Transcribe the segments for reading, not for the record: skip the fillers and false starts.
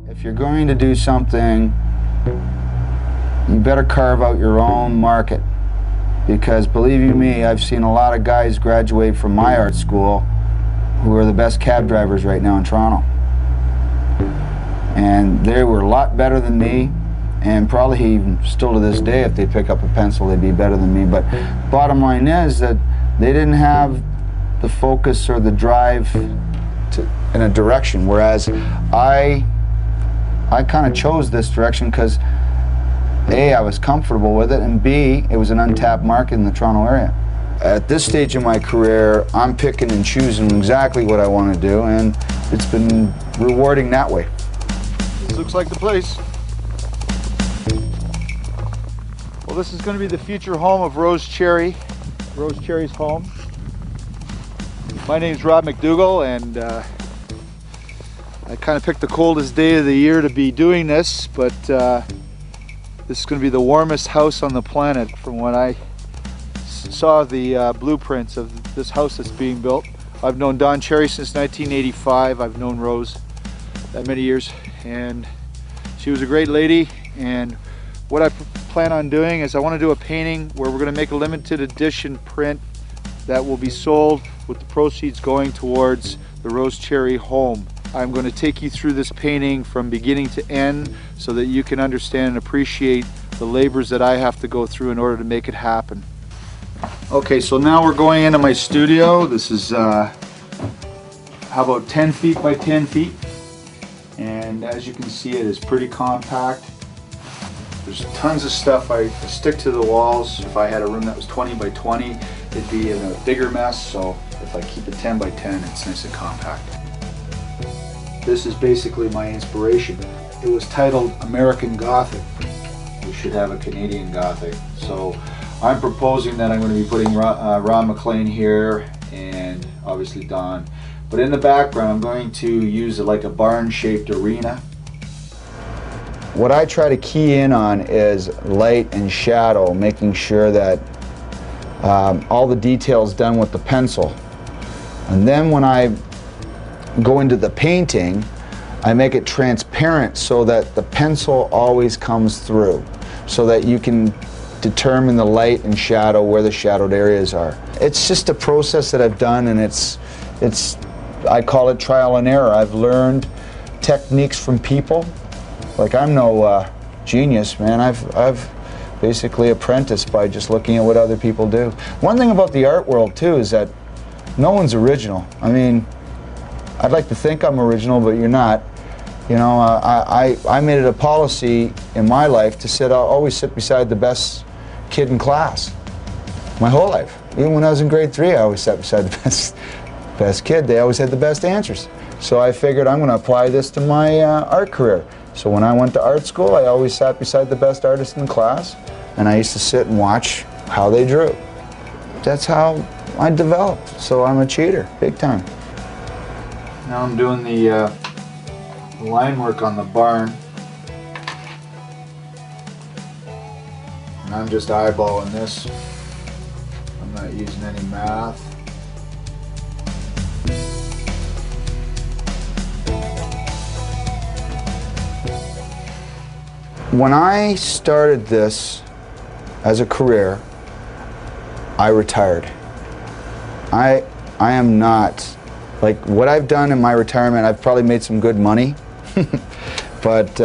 If you're going to do something, you better carve out your own market. Because believe you me, I've seen a lot of guys graduate from my art school who are the best cab drivers right now in Toronto. And they were a lot better than me, and probably even still to this day, if they pick up a pencil, they'd be better than me. But bottom line is that they didn't have the focus or the drive in a direction, whereas I kind of chose this direction because A, I was comfortable with it, and B, it was an untapped market in the Toronto area. At this stage in my career, I'm picking and choosing exactly what I want to do, and it's been rewarding that way. This looks like the place. Well, this is going to be the future home of Rose Cherry. Rose Cherry's home. My name's Rob MacDougall, and I kind of picked the coldest day of the year to be doing this, but this is going to be the warmest house on the planet from when I saw the blueprints of this house that's being built. I've known Don Cherry since 1985. I've known Rose that many years, and she was a great lady. And what I plan on doing is I want to do a painting where we're going to make a limited edition print that will be sold with the proceeds going towards the Rose Cherry home. I'm going to take you through this painting from beginning to end so that you can understand and appreciate the labors that I have to go through in order to make it happen. Okay, so now we're going into my studio. This is how about 10 feet by 10 feet, and as you can see, it is pretty compact. There's tons of stuff I stick to the walls. If I had a room that was 20 by 20, it'd be in a bigger mess, so if I keep it 10 by 10, it's nice and compact. This is basically my inspiration. It was titled American Gothic. We should have a Canadian Gothic. So I'm proposing that I'm going to be putting Ron MacLean here, and obviously Don. But in the background, I'm going to use it like a barn-shaped arena. What I try to key in on is light and shadow, making sure that all the details done with the pencil. And then when I go into the painting, I make it transparent so that the pencil always comes through, so that you can determine the light and shadow where the shadowed areas are. It's just a process that I've done, and I call it trial and error. I've learned techniques from people. Like, I'm no genius, man. I've basically apprenticed by just looking at what other people do. One thing about the art world too is that no one's original. I mean, I'd like to think I'm original, but you're not. You know, I made it a policy in my life to always sit beside the best kid in class. My whole life. Even when I was in grade 3, I always sat beside the best kid. They always had the best answers. So I figured I'm going to apply this to my art career. So when I went to art school, I always sat beside the best artist in class, and I used to sit and watch how they drew. That's how I developed. So I'm a cheater, big time. Now I'm doing the line work on the barn, and I'm just eyeballing this. I'm not using any math. When I started this as a career, I retired. I am not, like, what I've done in my retirement, I've probably made some good money, but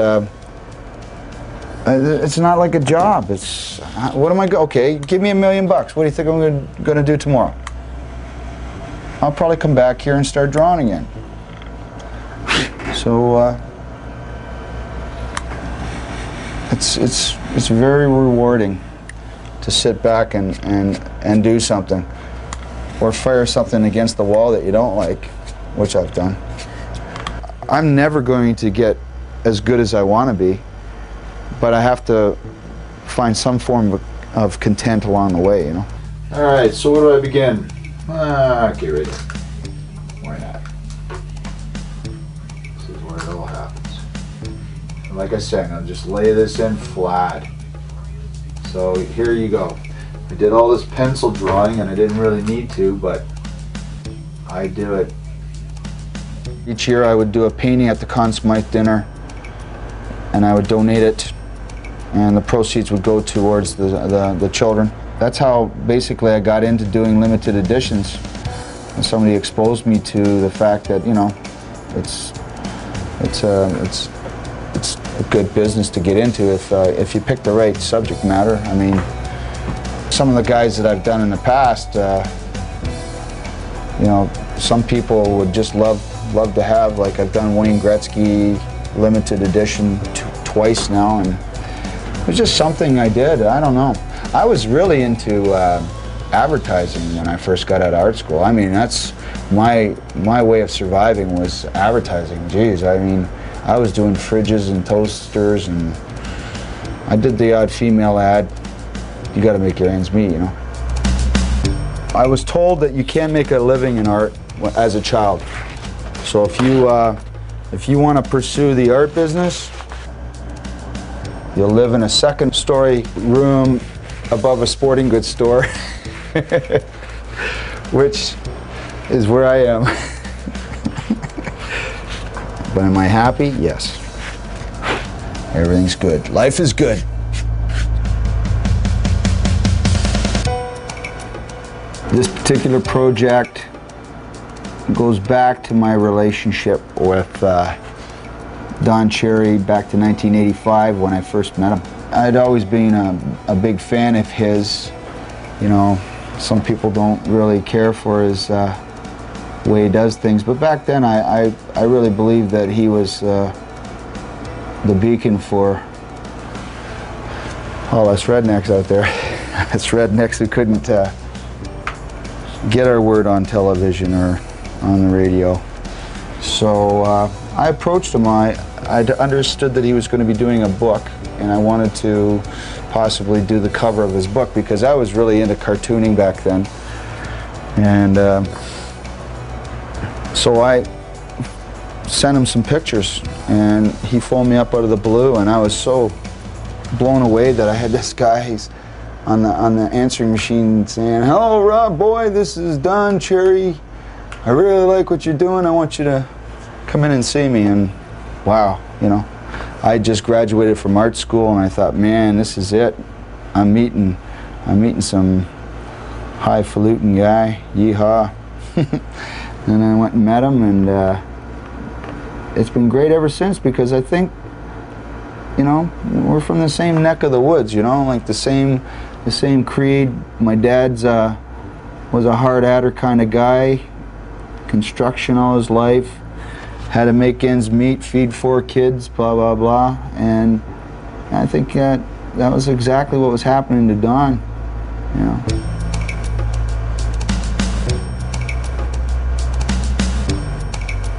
it's not like a job. It's, what am I, okay, give me $1 million. What do you think I'm going to do tomorrow? I'll probably come back here and start drawing again. So it's very rewarding to sit back and do something, or fire something against the wall that you don't like, which I've done. I'm never going to get as good as I want to be, but I have to find some form of content along the way, you know. All right, so where do I begin? Okay, right here. Why not? This is where it all happens. And like I said, I'll just lay this in flat. So here you go. I did all this pencil drawing, and I didn't really need to, but I do it. Each year I would do a painting at the Conn Smythe dinner, and I would donate it, and the proceeds would go towards the children. That's how basically I got into doing limited editions. And somebody exposed me to the fact that, you know, it's a good business to get into if you pick the right subject matter. I mean, some of the guys that I've done in the past, you know, some people would just love to have, like I've done Wayne Gretzky limited edition twice now, and it was just something I did. I don't know. I was really into advertising when I first got out of art school. I mean, that's my way of surviving was advertising. Jeez, I mean, I was doing fridges and toasters, and I did the odd female ad. You got to make your ends meet, you know. I was told that you can't make a living in art as a child. So if you want to pursue the art business, you'll live in a second-story room above a sporting goods store, which is where I am. But am I happy? Yes. Everything's good. Life is good. This particular project goes back to my relationship with Don Cherry back to 1985 when I first met him. I'd always been a big fan of his. You know, some people don't really care for his way he does things, but back then I really believed that he was the beacon for all us rednecks out there. Us rednecks who couldn't get our word on television or on the radio. So I approached him. I understood that he was going to be doing a book, and I wanted to possibly do the cover of his book because I was really into cartooning back then. And so I sent him some pictures, and he phoned me up out of the blue, and I was so blown away that I had this guy on the answering machine saying, "Hello, Rob, boy, this is Don Cherry. I really like what you're doing. I want you to come in and see me." And wow, you know, I just graduated from art school, and I thought, man, this is it. I'm meeting some highfalutin guy. Yeehaw. And I went and met him, and it's been great ever since, because I think, you know, we're from the same neck of the woods, you know, like the same creed. My dad's was a hard adder kind of guy, construction all his life, had to make ends meet, feed 4 kids, blah blah blah, and I think that was exactly what was happening to Don, you know.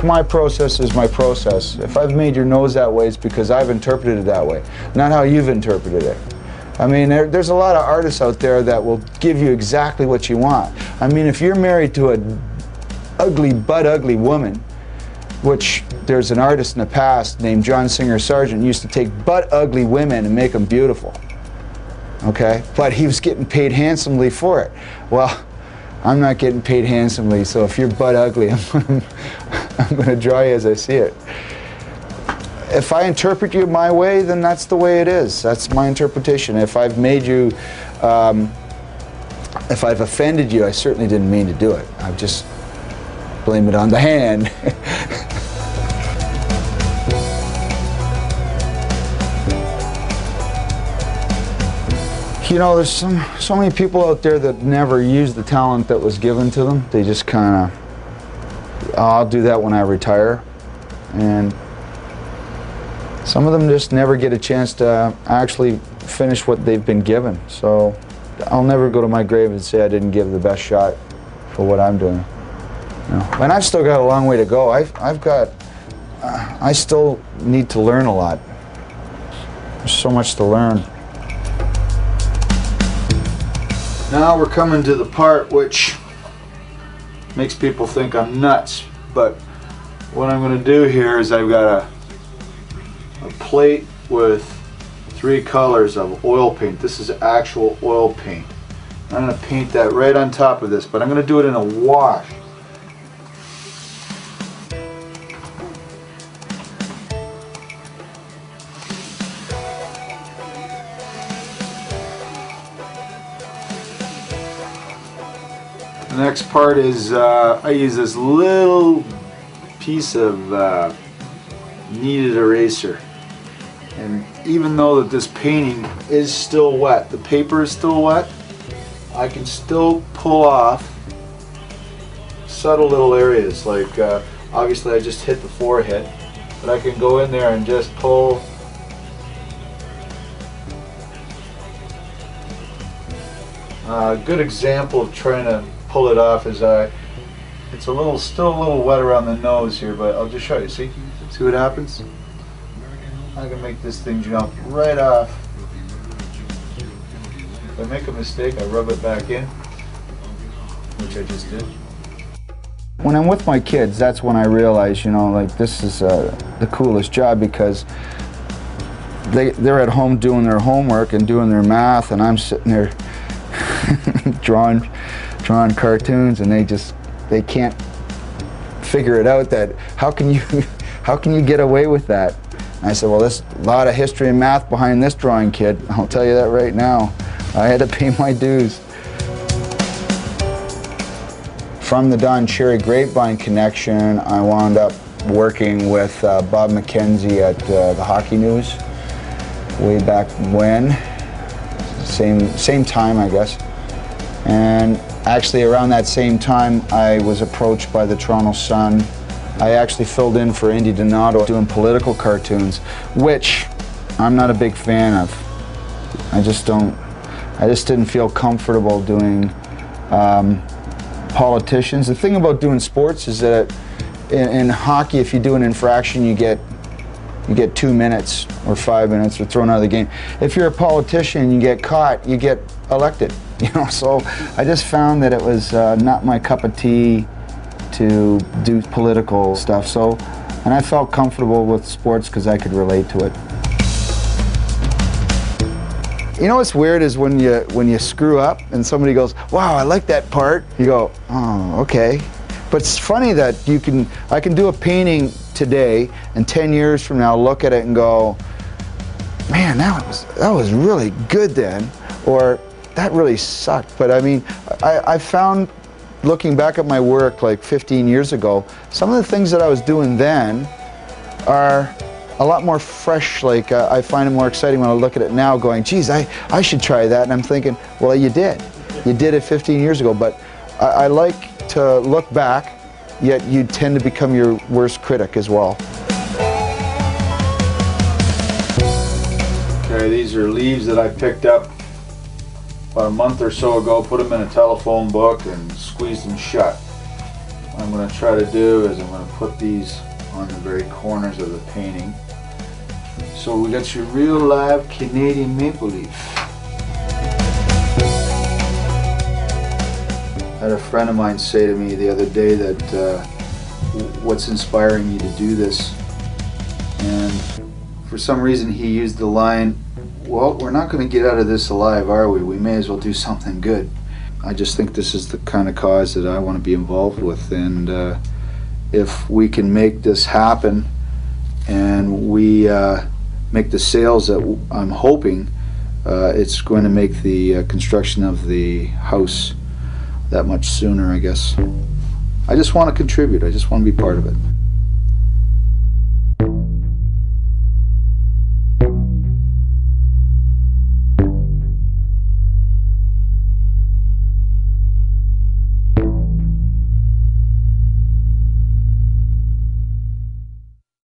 My process is my process. If I've made your nose that way, it's because I've interpreted it that way, not how you've interpreted it. I mean, there's a lot of artists out there that will give you exactly what you want. I mean, if you're married to a ugly, butt ugly woman, which there's an artist in the past named John Singer Sargent used to take butt ugly women and make them beautiful, okay? But he was getting paid handsomely for it. Well, I'm not getting paid handsomely, so if you're butt ugly, I'm going to draw you as I see it. If I interpret you my way, then that's the way it is. That's my interpretation. If I've made you, if I've offended you, I certainly didn't mean to do it. I just blame it on the hand. You know, there's so many people out there that never use the talent that was given to them. They just kind of, I'll do that when I retire. And some of them just never get a chance to actually finish what they've been given. So I'll never go to my grave and say I didn't give the best shot for what I'm doing. You know? And I've still got a long way to go. I still need to learn a lot. There's so much to learn. Now we're coming to the part which makes people think I'm nuts, but what I'm going to do here is I've got a plate with 3 colors of oil paint. This is actual oil paint. I'm going to paint that right on top of this, but I'm going to do it in a wash. The next part is I use this little piece of kneaded eraser, and even though that this painting is still wet, the paper is still wet, I can still pull off subtle little areas, like obviously I just hit the forehead, but I can go in there and just pull a good example of trying to pull it off is it's still a little wet around the nose here, but I'll just show you. See what happens? I can make this thing jump right off. If I make a mistake, I rub it back in, which I just did. When I'm with my kids, that's when I realize, you know, like this is the coolest job, because they're at home doing their homework and doing their math, and I'm sitting there drawing cartoons, and they can't figure it out. That how can you get away with that? And I said, well, there's a lot of history and math behind this drawing, kid. I'll tell you that right now. I had to pay my dues. From the Don Cherry Grapevine connection, I wound up working with Bob McKenzie at the Hockey News way back when, same time, I guess. And actually around that same time, I was approached by the Toronto Sun. I actually filled in for Indy Donato doing political cartoons, which I'm not a big fan of. I just didn't feel comfortable doing politicians. The thing about doing sports is that in hockey, if you do an infraction, you get 2 minutes or 5 minutes or thrown out of the game. If you're a politician, you get caught, you get elected. You know, so I just found that it was not my cup of tea to do political stuff. So, and I felt comfortable with sports because I could relate to it. You know what's weird is when you screw up and somebody goes, "Wow, I like that part." You go, "Oh, okay." But it's funny that I can do a painting today, and 10 years from now look at it and go, "Man, that was really good then," or "That really sucked." But I mean, I found, looking back at my work like 15 years ago, some of the things that I was doing then are a lot more fresh. Like I find it more exciting when I look at it now going, geez, I should try that. And I'm thinking, well, you did it 15 years ago. But I like to look back, yet you tend to become your worst critic as well. Okay, these are leaves that I picked up about a month or so ago, put them in a telephone book and squeezed them shut. What I'm going to try to do is I'm going to put these on the very corners of the painting. So we got your real live Canadian maple leaf. I had a friend of mine say to me the other day that what's inspiring you to do this, and for some reason he used the line, well, we're not going to get out of this alive, are we? We may as well do something good. I just think this is the kind of cause that I want to be involved with, and if we can make this happen and we make the sales that I'm hoping, it's going to make the construction of the house that much sooner, I guess. I just want to contribute. I just want to be part of it.